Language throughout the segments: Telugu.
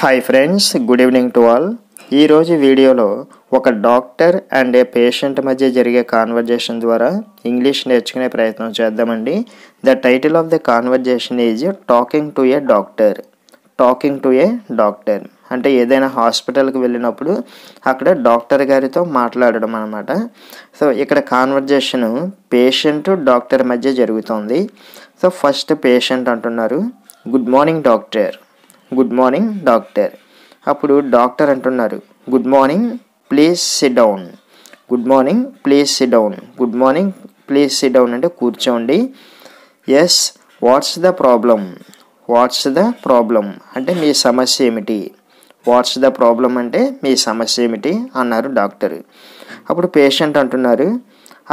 Hi friends, good evening to all. ఈరోజు వీడియోలో ఒక డాక్టర్ అండ్ ఏ పేషెంట్ మధ్య జరిగే కాన్వర్జేషన్ ద్వారా ఇంగ్లీష్ నేర్చుకునే ప్రయత్నం చేద్దామండి. The title of the conversation is talking to A doctor. Talking to A doctor అంటే ఏదైనా హాస్పిటల్కి వెళ్ళినప్పుడు అక్కడ డాక్టర్ గారితో మాట్లాడడం అనమాట. సో ఇక్కడ కాన్వర్జేషన్ పేషెంట్ డాక్టర్ మధ్య జరుగుతుంది. సో ఫస్ట్ పేషెంట్ అంటున్నారు, good morning doctor. Good morning doctor. అప్పుడు డాక్టర్ అంటున్నారు, good morning, please sit down. Good morning, please sit down. Good morning, please sit down అంటే కూర్చోండి. Yes, what's the problem. What's the problem అంటే మీ సమస్య ఏమిటి. వాట్స్ ద ప్రాబ్లం అంటే మీ సమస్య ఏమిటి అన్నారు డాక్టర్. అప్పుడు పేషెంట్ అంటున్నారు,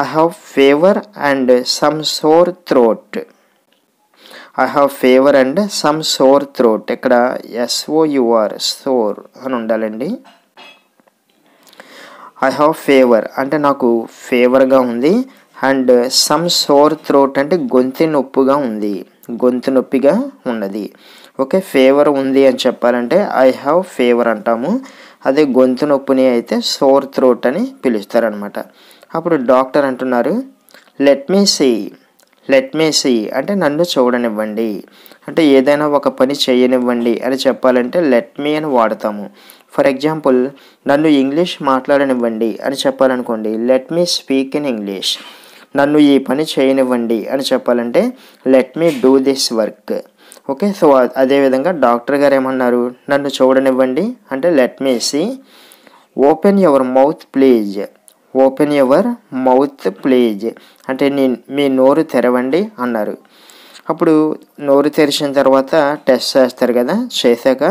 I have fever and some sore throat. I have fever and some sore throat. ఇక్కడ SOUR సోర్ అని ఉండాలండి. ఐ హ్యావ్ ఫీవర్ అంటే నాకు ఫీవర్గా ఉంది. అండ్ సమ్ సోర్ థ్రోట్ అంటే గొంతు నొప్పిగా ఉంది, గొంతు నొప్పిగా ఉన్నది. ఓకే, ఫీవర్ ఉంది అని చెప్పాలంటే ఐ హ్యావ్ ఫీవర్ అంటాము. అదే గొంతు నొప్పిని అయితే సోర్ థ్రోట్ అని పిలుస్తారనమాట. అప్పుడు డాక్టర్ అంటున్నారు, let me see. Let me see అంటే నన్ను చూడనివ్వండి. అంటే ఏదైనా ఒక పని చేయనివ్వండి అని చెప్పాలంటే లెట్ మీ అని వాడతాము. ఫర్ ఎగ్జాంపుల్, నన్ను ఇంగ్లీష్ మాట్లాడనివ్వండి అని చెప్పాలనుకోండి, let me speak in English. నన్ను ఈ పని చేయనివ్వండి అని చెప్పాలంటే let me do this work. Okay, so అదేవిధంగా డాక్టర్ గారు ఏమన్నారు, నన్ను చూడనివ్వండి అంటే let me see. Open your mouth please. Open your mouth please అంటే మీ నోరు తెరవండి అన్నారు. అప్పుడు నోరు తెరిచిన తర్వాత టెస్ట్ చేస్తారు కదా, చేశాక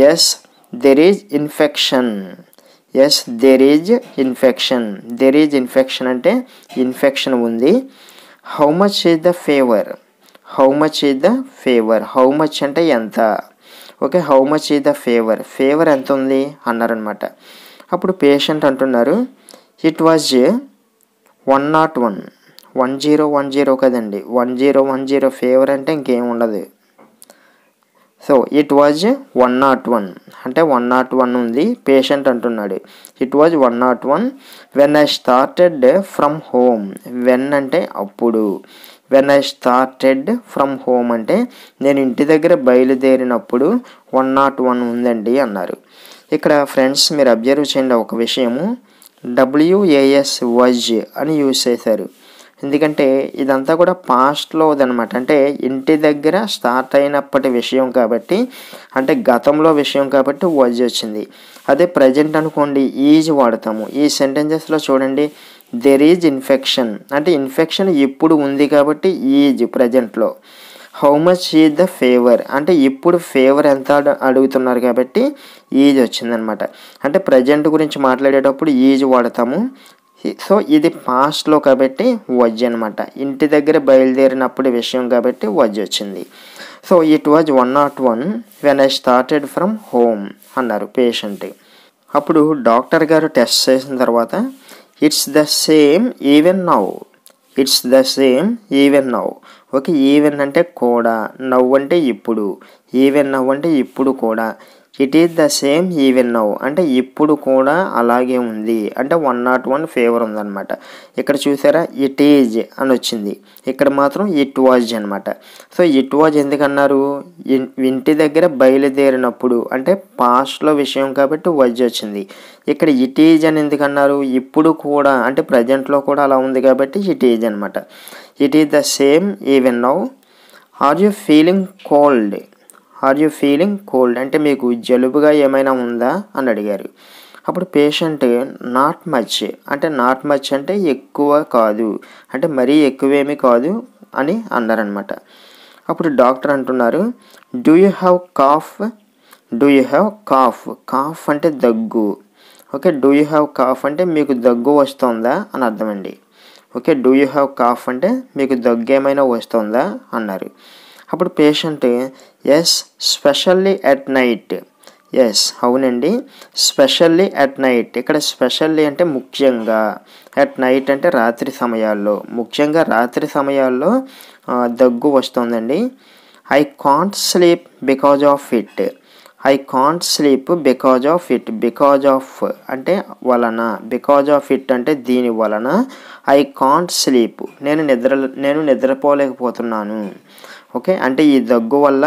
yes there is infection. Yes there is infection. There is infection అంటే ఇన్ఫెక్షన్ ఉంది. How much is the fever. How much is the fever. How much అంటే ఎంత. Okay, how much is the fever. Fever ఎంత ఉంది అన్నారనమాట. అప్పుడు పేషెంట్ అంటున్నారు, ఇట్ వాజ్ 101. 1010 కదండి, 1010 ఫీవర్ అంటే ఇంకేం ఉండదు. సో ఇట్ వాజ్ 101 అంటే 101 ఉంది. పేషెంట్ అంటున్నాడు, it was 101 when I started from home. When అంటే అప్పుడు, when I started from home అంటే నేను ఇంటి దగ్గర బయలుదేరినప్పుడు 101 ఉందండి అన్నారు. ఇక్కడ ఫ్రెండ్స్ మీరు అబ్జర్వ్ చేయండి ఒక విషయము, WAS వాజ్ అని యూజ్ చేశారు. ఎందుకంటే ఇదంతా కూడా పాస్ట్లో అనమాట. అంటే ఇంటి దగ్గర స్టార్ట్ అయినప్పటి విషయం కాబట్టి, అంటే గతంలో విషయం కాబట్టి వాజ్ వచ్చింది. అదే ప్రజెంట్ అనుకోండి ఈజ్ వాడతాము. ఈ సెంటెన్సెస్లో చూడండి, దెర్ ఈజ్ ఇన్ఫెక్షన్ అంటే ఇన్ఫెక్షన్ ఇప్పుడు ఉంది కాబట్టి ఈజ్ ప్రజెంట్లో. How much is the fever అంటే ఇప్పుడు ఫీవర్ ఎంత అడుగుతున్నారు కాబట్టి ఈజ్ వచ్చిందనమాట. అంటే ప్రజెంట్ గురించి మాట్లాడేటప్పుడు ఈజ్ వాడతాము. సో ఇది పాస్ట్లో కాబట్టి వజ్ అనమాట. ఇంటి దగ్గర బయలుదేరినప్పుడు విషయం కాబట్టి వజ్ వచ్చింది. So it was 101 when I started from home అన్నారు పేషెంట్. అప్పుడు డాక్టర్ గారు టెస్ట్ చేసిన తర్వాత it's the same even now. It's the same even now. Okay, even అంటే కూడా, నవ్ అంటే ఇప్పుడు, ఈవెన్ నవ్ అంటే ఇప్పుడు కూడా. It is the same even now అంటే ఇప్పుడు కూడా అలాగే ఉంది. అంటే 101 ఫీవర్ ఉందన్నమాట. ఇక్కడ చూసారా ఇట్ ఈజ్ అని వచ్చింది, ఇక్కడ మాత్రం ఇట్ వాజ్ అనమాట. సో ఇట్ వాజ్ ఎందుకన్నారు, ఇంటి దగ్గర బయలుదేరినప్పుడు అంటే పాస్ట్లో విషయం కాబట్టి వజ్ వచ్చింది. ఇక్కడ ఇట్ ఈజ్ అని ఎందుకన్నారు, ఇప్పుడు కూడా అంటే ప్రజెంట్లో కూడా అలా ఉంది కాబట్టి ఇట్ ఈజ్ అనమాట. It is the same even now. Are you feeling cold. Are you feeling cold అంటే మీకు జలుబుగా ఏమైనా ఉందా అని అడిగారు. అప్పుడు పేషెంట్ నాట్ మచ్ అంటే నాట్ మచ్ అంటే ఎక్కువ కాదు, అంటే మరీ ఎక్కువేమీ కాదు అని అన్నారనమాట. అప్పుడు డాక్టర్ అంటున్నారు, do you have cough. Do you have cough. Cough అంటే దగ్గు. Okay, do you have cough అంటే మీకు దగ్గు వస్తుందా అని అర్థమండి. Okay, do you have cough అంటే మీకు దగ్గు ఏమైనా వస్తుందా అన్నారు. అప్పుడు patient yes specially at night. Yes అవునండి, స్పెషల్లీ అట్ నైట్. ఇక్కడ స్పెషల్లీ అంటే ముఖ్యంగా, అట్ నైట్ అంటే రాత్రి సమయాల్లో, ముఖ్యంగా రాత్రి సమయాల్లో దగ్గు వస్తుందండి. I can't sleep because of it. I can't sleep because of it. Because of అంటే వలన, బికాజ్ ఆఫ్ ఇట్ అంటే దీని వలన. ఐ కాంట్ స్లీప్ నేను నిద్రపోలేకపోతున్నాను. ఓకే, అంటే ఈ దగ్గు వల్ల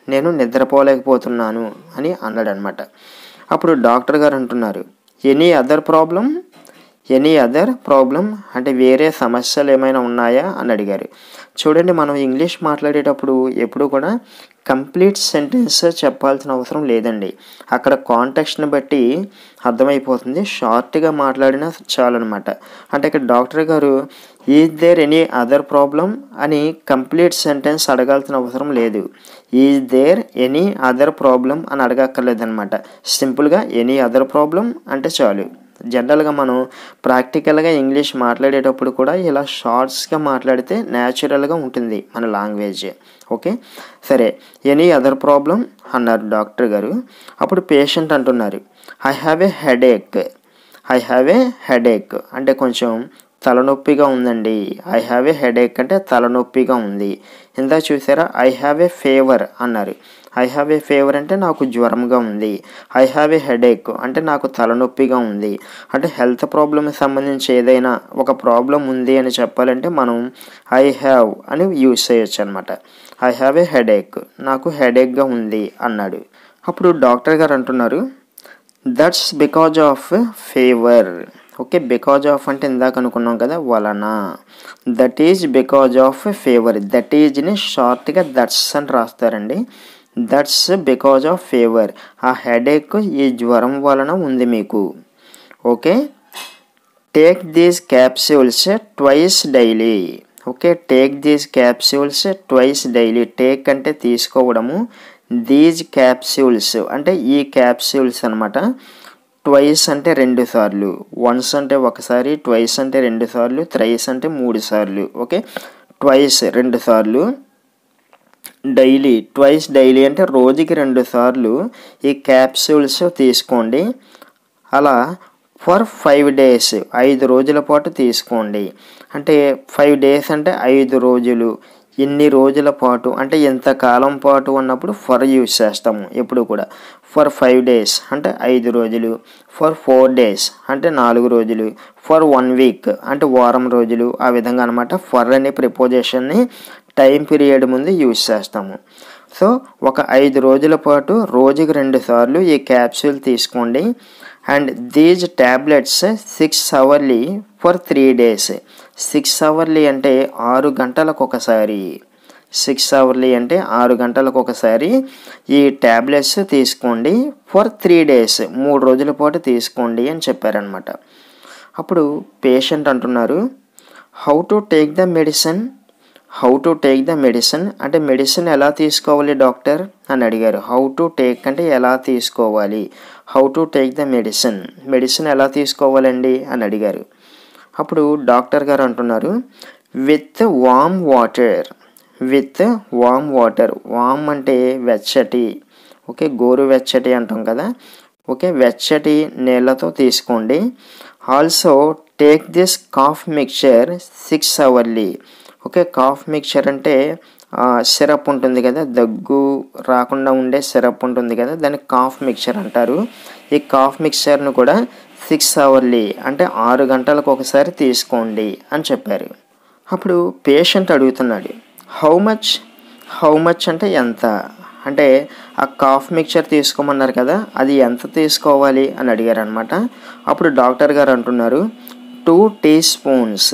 నేను నిద్రపోలేకపోతున్నాను అని అన్నాడు అనమాట. అప్పుడు డాక్టర్ గారు అంటున్నారు, ఎనీ అదర్ ప్రాబ్లం అంటే వేరే సమస్యలు ఏమైనా ఉన్నాయా అని అడిగారు. చూడండి, మనం ఇంగ్లీష్ మాట్లాడేటప్పుడు ఎప్పుడు కూడా కంప్లీట్ సెంటెన్స్ చెప్పాల్సిన అవసరం లేదండి. అక్కడ కాంటెక్స్ట్ని బట్టి అర్థమైపోతుంది. షార్ట్గా మాట్లాడినా చాలన్నమాట. అంటే ఇక్కడ డాక్టర్ గారు is there any other problem అని కంప్లీట్ సెంటెన్స్ అడగాల్సిన అవసరం లేదు. Is there any other problem అని అడగక్కర్లేదన్నమాట. సింపుల్గా ఎనీ అదర్ ప్రాబ్లం అంటే చాలు. జనరల్గా మనం ప్రాక్టికల్గా ఇంగ్లీష్ మాట్లాడేటప్పుడు కూడా ఇలా షార్ట్స్గా మాట్లాడితే న్యాచురల్గా ఉంటుంది మన లాంగ్వేజ్. ఓకే, సరే, ఎనీ అదర్ ప్రాబ్లం అన్నారు డాక్టర్ గారు. అప్పుడు పేషెంట్ అంటున్నారు, ఐ హ్యావ్ ఏ హెడేక్ అంటే కొంచెం తలనొప్పిగా ఉందండి. ఐ హ్యావ్ ఏ హెడేక్ అంటే తలనొప్పిగా ఉంది. ఇందాక చూసారా, ఐ హ్యావ్ ఏ ఫీవర్ అన్నారు. ఐ హ్యావ్ ఏ ఫీవర్ అంటే నాకు జ్వరంగా ఉంది. ఐ హ్యావ్ ఏ హెడేక్ అంటే నాకు తలనొప్పిగా ఉంది. అంటే హెల్త్ ప్రాబ్లమ్కి సంబంధించి ఏదైనా ఒక ప్రాబ్లం ఉంది అని చెప్పాలంటే మనం ఐ హ్యావ్ అని యూజ్ చేయొచ్చు అనమాట. ఐ హ్యావ్ ఏ హెడేక్, నాకు హెడేక్గా ఉంది అన్నాడు. అప్పుడు డాక్టర్ గారు అంటున్నారు, that's because of fever. Okay, because of అంటే ఇందాక అనుకున్నాం కదా వలన. That is because of fever. That ఈజ్ని షార్ట్గా దట్స్ అని రాస్తారండి. That's because of fever. ఆ హెడేక్ ఈ జ్వరం వలన ఉంది మీకు. Okay, take these capsules twice daily. Okay, take these capsules twice daily. Take అంటే తీసుకోవడము, దీస్ క్యాప్సూల్స్ అంటే ఈ క్యాప్సూల్స్ అనమాట. ట్వైస్ అంటే 2 సార్లు, వన్స్ అంటే ఒకసారి, ట్వైస్ అంటే 2 సార్లు, థ్రైస్ అంటే 3 సార్లు. ఓకే, ట్వైస్ 2 సార్లు, డైలీ ట్వైస్ డైలీ అంటే రోజుకి 2 సార్లు ఈ క్యాప్సూల్స్ తీసుకోండి. అలా ఫర్ 5 days 5 రోజుల పాటు తీసుకోండి. అంటే 5 days అంటే 5 రోజులు. ఎన్ని రోజుల పాటు అంటే ఎంతకాలం పాటు అన్నప్పుడు ఫర్ యూజ్ చేస్తాము ఎప్పుడు కూడా. ఫర్ 5 days అంటే 5 రోజులు, ఫర్ 4 days అంటే 4 రోజులు, ఫర్ 1 week అంటే వారం రోజులు. ఆ విధంగా అనమాట ఫర్ అనే ప్రిపోజిషన్ని టైం పీరియడ్ ముందు యూజ్ చేస్తాము. సో ఒక 5 రోజుల పాటు రోజుకి 2 సార్లు ఈ క్యాప్సూల్ తీసుకోండి. And these tablets 6 hourly for 3 days. 6 hourly అంటే 6 గంటలకు ఒకసారి. 6 hourly అంటే 6 గంటలకు ఒకసారి ఈ ట్యాబ్లెట్స్ తీసుకోండి. ఫర్ 3 days 3 రోజుల పాటు తీసుకోండి అని చెప్పారనమాట. అప్పుడు పేషెంట్ అంటున్నారు, how to take the medicine. How to take the medicine అంటే మెడిసిన్ ఎలా తీసుకోవాలి డాక్టర్ అని అడిగారు. హౌ టు టేక్ అంటే ఎలా తీసుకోవాలి. How to take the medicine, medicine ఎలా తీసుకోవాలండి అని అడిగారు. అప్పుడు డాక్టర్ గారు అంటున్నారు, with warm water. With warm water. Warm అంటే వెచ్చటి. ఓకే, గోరువెచ్చటి అంటాం కదా. ఓకే, వెచ్చటి నీళ్ళతో తీసుకోండి. Also take this cough mixture 6 hourly. Okay, cough mixture అంటే సిరప్ ఉంటుంది కదా, దగ్గు రాకుండా ఉండే సిరప్ ఉంటుంది కదా, దాన్ని కాఫ్ మిక్చర్ అంటారు. ఈ కాఫ్ మిక్చర్ను కూడా 6 hourly అంటే 6 గంటలకు ఒకసారి తీసుకోండి అని చెప్పారు. అప్పుడు పేషెంట్ అడుగుతున్నాడు, హౌ మచ్ అంటే ఎంత. అంటే ఆ కాఫ్ మిక్చర్ తీసుకోమన్నారు కదా, అది ఎంత తీసుకోవాలి అని అడిగారు అనమాట. అప్పుడు డాక్టర్ గారు అంటున్నారు, 2 teaspoons.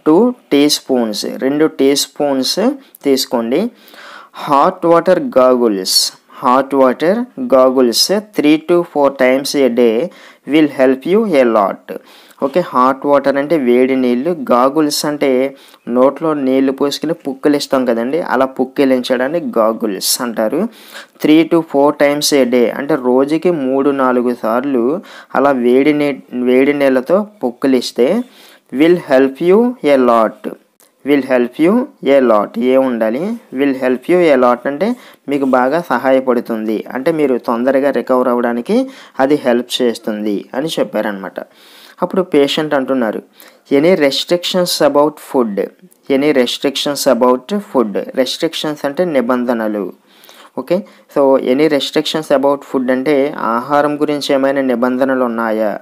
2 teaspoons 2 teaspoons తీసుకోండి. Hot water goggles 3 to 4 times a day will help you a lot. Okay, hot water అంటే వేడి నీళ్ళు, గాగుల్స్ అంటే నోట్లో నీళ్లు పోసుకుని పుక్కిలిస్తాం కదండి, అలా పుక్కిలించడానికి గాగుల్స్ అంటారు. 3 to 4 times a day అంటే రోజుకి 3-4 సార్లు అలా వేడి నీళ్ళతో పుక్కిలిస్తే will help you a lot. Will help you a lot a ఉండాలి. Will help you a lot అంటే మీకు బాగా సహాయపడుతుంది, అంటే మీరు తొందరగా రికవర్ అవ్వడానికి అది హెల్ప్ చేస్తుంది అని చెప్పారనమాట. అప్పుడు పేషెంట్ అంటున్నారు, any restrictions about food. Any restrictions about food. Restrictions అంటే నిబంధనలు. Okay. So any restrictions about food అంటే ఆహారం గురించి ఏమైనా నిబంధనలు ఉన్నాయా,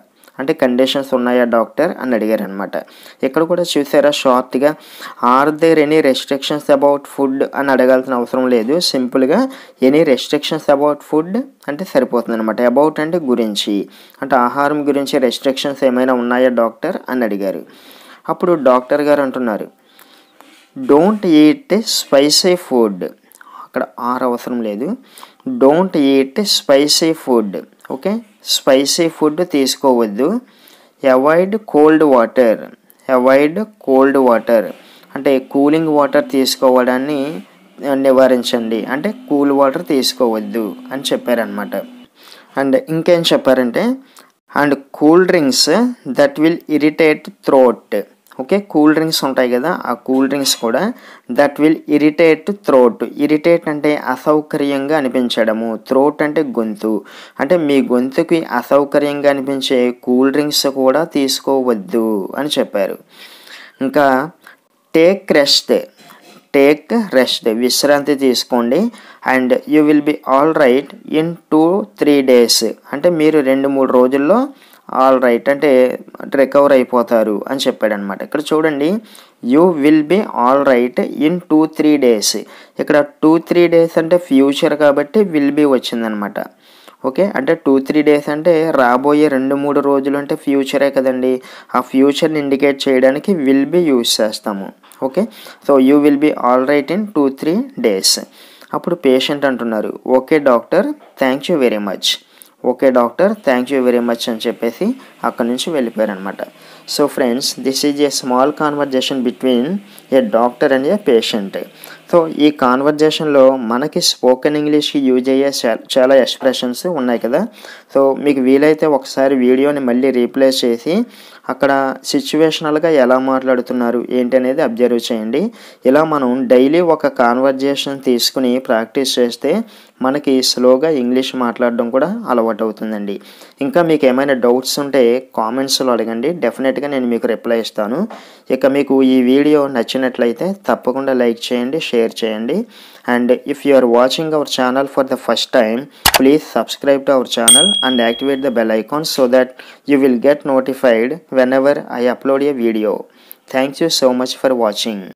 అంటే కండిషన్స్ ఉన్నాయా డాక్టర్ అని అడిగారు అనమాట. ఇక్కడ కూడా చూసారా షార్ట్గా are there any restrictions about food అని అడగాల్సిన అవసరం లేదు. సింపుల్గా ఎనీ రెస్ట్రిక్షన్స్ అబౌట్ ఫుడ్ అంటే సరిపోతుంది అనమాట. అబౌట్ అంటే గురించి, అంటే ఆహారం గురించి రెస్ట్రిక్షన్స్ ఏమైనా ఉన్నాయా డాక్టర్ అని అడిగారు. అప్పుడు డాక్టర్ గారు అంటున్నారు, డోంట్ ఈట్ స్పైసీ ఫుడ్. అక్కడ ఆర్ అవసరం లేదు. Don't eat spicy food. Okay, spicy food తీసుకోవద్దు. Avoid cold water. Avoid cold water అంటే కూలింగ్ వాటర్ తీసుకోవడాన్ని నివారించండి, అంటే కూల్ వాటర్ తీసుకోవద్దు అని చెప్పారనమాట. అండ్ ఇంకేం చెప్పారంటే, and cool drinks that will irritate throat. Okay, cool drinks ఉంటాయి కదా, ఆ కూల్ డ్రింక్స్ కూడా that will irritate throat. Irritate అంటే అసౌకర్యంగా అనిపించడము, థ్రోట్ అంటే గొంతు, అంటే మీ గొంతుకి అసౌకర్యంగా అనిపించే కూల్ డ్రింక్స్ కూడా తీసుకోవద్దు అని చెప్పారు. ఇంకా టేక్ రెస్ట్. టేక్ రెస్ట్ విశ్రాంతి తీసుకోండి. And you will be all right in 2-3 days. అంటే మీరు 2-3 రోజుల్లో ఆల్ రైట్ అంటే రికవర్ అయిపోతారు అని చెప్పాడు అనమాట. ఇక్కడ చూడండి, you will be all right in 2-3 days. ఇక్కడ 2-3 days అంటే ఫ్యూచర్ కాబట్టి విల్ బి వచ్చిందనమాట. ఓకే, అంటే 2-3 days అంటే రాబోయే 2-3 రోజులు అంటే ఫ్యూచరే కదండి. ఆ ఫ్యూచర్ని ఇండికేట్ చేయడానికి విల్ బి యూజ్ చేస్తాము. Okay, so you will be all right in 2-3 days. అప్పుడు పేషెంట్ అంటున్నారు, okay doctor thank you very much. Okay doctor thank you very much అని చెప్పేసి అక్కడి నుంచి వెళ్ళిపోయారనమాట. So friends, this is a small conversation between a doctor and a patient. So ఈ కాన్వర్జేషన్లో మనకి స్పోకెన్ ఇంగ్లీష్కి యూజ్ అయ్యే చాలా ఎక్స్ప్రెషన్స్ ఉన్నాయి కదా. సో మీకు వీలైతే ఒకసారి వీడియోని మళ్ళీ రీప్లేస్ చేసి అక్కడ సిచ్యువేషనల్గా ఎలా మాట్లాడుతున్నారు ఏంటి అనేది అబ్జర్వ్ చేయండి. ఇలా మనం డైలీ ఒక కాన్వర్జేషన్ తీసుకుని ప్రాక్టీస్ చేస్తే మనకి స్లోగా ఇంగ్లీష్ మాట్లాడడం కూడా అలవాటు అవుతుందండి. ఇంకా మీకు ఏమైనా డౌట్స్ ఉంటే కామెంట్స్లో అడగండి, డెఫినెట్గా నేను మీకు రిప్లై ఇస్తాను. ఇక మీకు ఈ వీడియో నచ్చినట్లయితే తప్పకుండా లైక్ చేయండి, షేర్ చేయండి. And if you are watching our channel for the first time, please subscribe to our channel and activate the bell icon so that you will get notified whenever I upload a video. Thank you so much for watching.